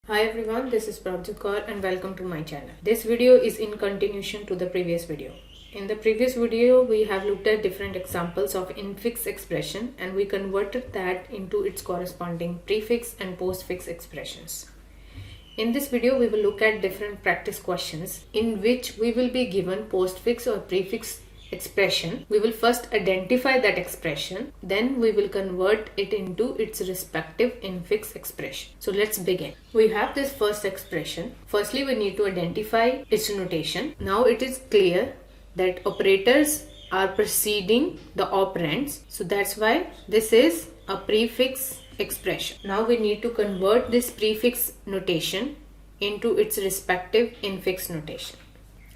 Hi everyone, this is Prabhat Kaur and welcome to my channel. This video is in continuation to the previous video. In the previous video, we have looked at different examples of infix expression and we converted that into its corresponding prefix and postfix expressions. In this video, we will look at different practice questions in which we will be given postfix or prefix expression. We will first identify that expression, then we will convert it into its respective infix expression. So let's begin. We have this first expression. Firstly, we need to identify its notation. Now it is clear that operators are preceding the operands. So that's why this is a prefix expression. Now we need to convert this prefix notation into its respective infix notation.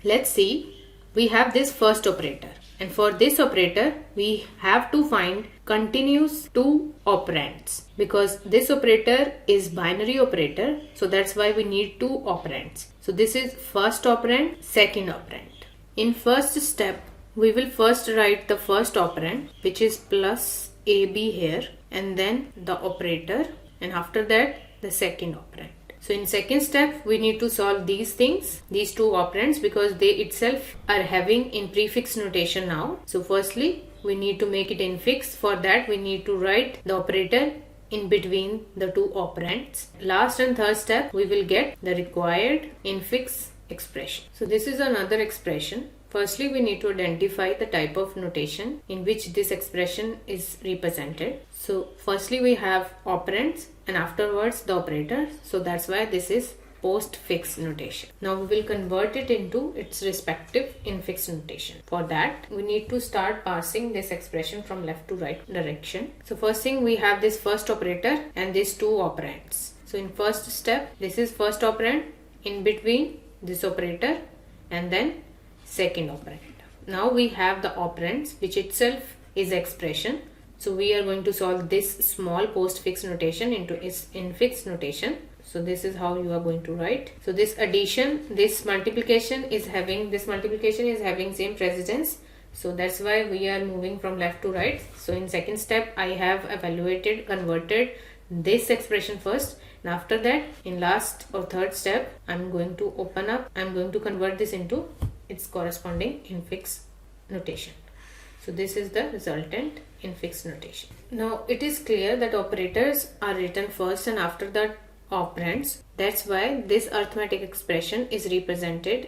Let's see. We have this first operator, and for this operator we have to find continuous two operands because this operator is binary operator, so that's why we need two operands. So this is first operand, second operand. In first step we will first write the first operand, which is plus AB here, and then the operator, and after that the second operand. So in second step, we need to solve these things, these two operands, because they itself are having in prefix notation now. So firstly, we need to make it infix. For that, we need to write the operator in between the two operands. Last and third step, we will get the required infix expression. So this is another expression. Firstly, we need to identify the type of notation in which this expression is represented. So firstly, we have operands and afterwards the operator. So that's why this is postfix notation. Now we will convert it into its respective infix notation. For that, we need to start parsing this expression from left to right direction. So first thing, we have this first operator and these two operands. So in first step, this is first operand, in between this operator, and then second operand. Now we have the operands, which itself is expression. So we are going to solve this small postfix notation into its infix notation. So this is how you are going to write. So this addition, this multiplication is having same precedence. So that's why we are moving from left to right. So in second step, I have converted this expression first. And after that, in last or third step, I'm going to convert this into its corresponding infix notation. So this is the resultant infix notation. Now it is clear that operators are written first and after that operands. That's why this arithmetic expression is represented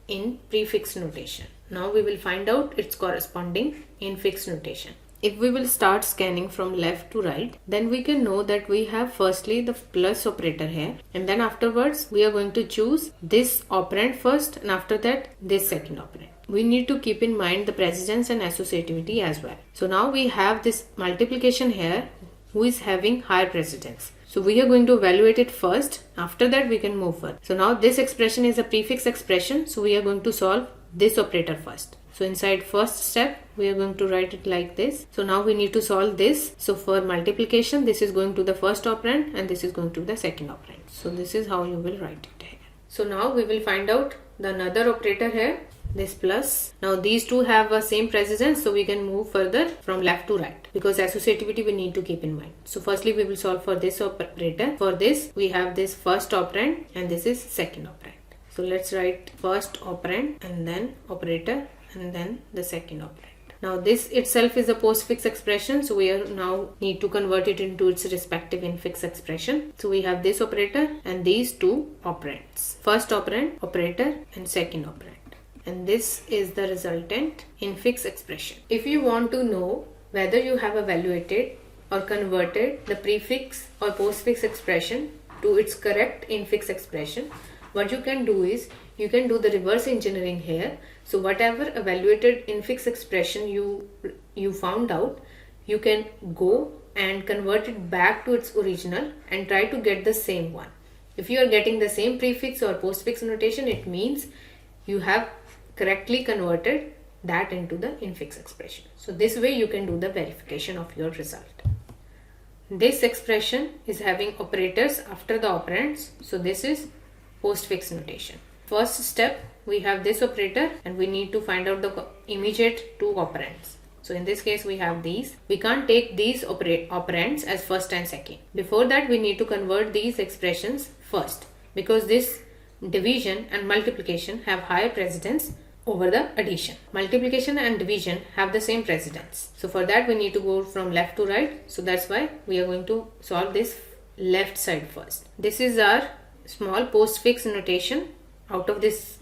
in prefix notation. Now we will find out its corresponding infix notation. If we will start scanning from left to right, then we can know that we have firstly the plus operator here, and then afterwards we are going to choose this operand first and after that this second operand. We need to keep in mind the precedence and associativity as well. So now we have this multiplication here who is having higher precedence. So we are going to evaluate it first, after that we can move further. So now this expression is a prefix expression, so we are going to solve this operator first. So inside first step, we are going to write it like this. So now we need to solve this. So for multiplication, this is going to the first operand and this is going to the second operand. So this is how you will write it here. So now we will find out the another operator here, this plus. Now these two have a same precedence, so we can move further from left to right because associativity we need to keep in mind. So firstly, we will solve for this operator. For this, we have this first operand and this is second operand. So let's write first operand and then operator and then the second operand. Now this itself is a postfix expression, so we are now need to convert it into its respective infix expression. So we have this operator and these two operands. First operand, operator, and second operand. And this is the resultant infix expression. If you want to know whether you have evaluated or converted the prefix or postfix expression to its correct infix expression, what you can do is you can do the reverse engineering here. So whatever evaluated infix expression you found out, you can go and convert it back to its original and try to get the same one. If you are getting the same prefix or postfix notation, it means you have correctly converted that into the infix expression. So this way you can do the verification of your result. This expression is having operators after the operands. So this is postfix notation. First step, we have this operator and we need to find out the immediate two operands. So in this case we have these. We can't take these operands as first and second. Before that we need to convert these expressions first. because this division and multiplication have higher precedence over the addition. Multiplication and division have the same precedence. So for that we need to go from left to right. So that's why we are going to solve this left side first. This is our small postfix notation out of this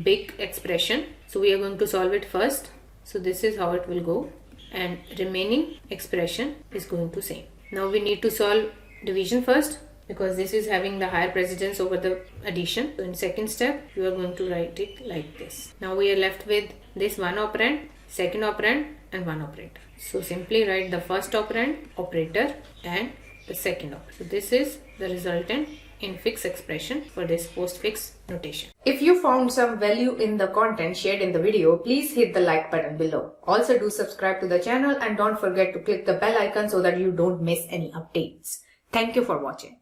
big expression. So we are going to solve it first. So this is how it will go, and remaining expression is going to same. Now we need to solve division first because this is having the higher precedence over the addition. So in second step you are going to write it like this. Now we are left with this one operand, second operand and one operator. So simply write the first operand, operator and the second operand. So this is the resultant infix expression for this postfix notation. If you found some value in the content shared in the video, please hit the like button below. Also do subscribe to the channel and don't forget to click the bell icon so that you don't miss any updates. Thank you for watching.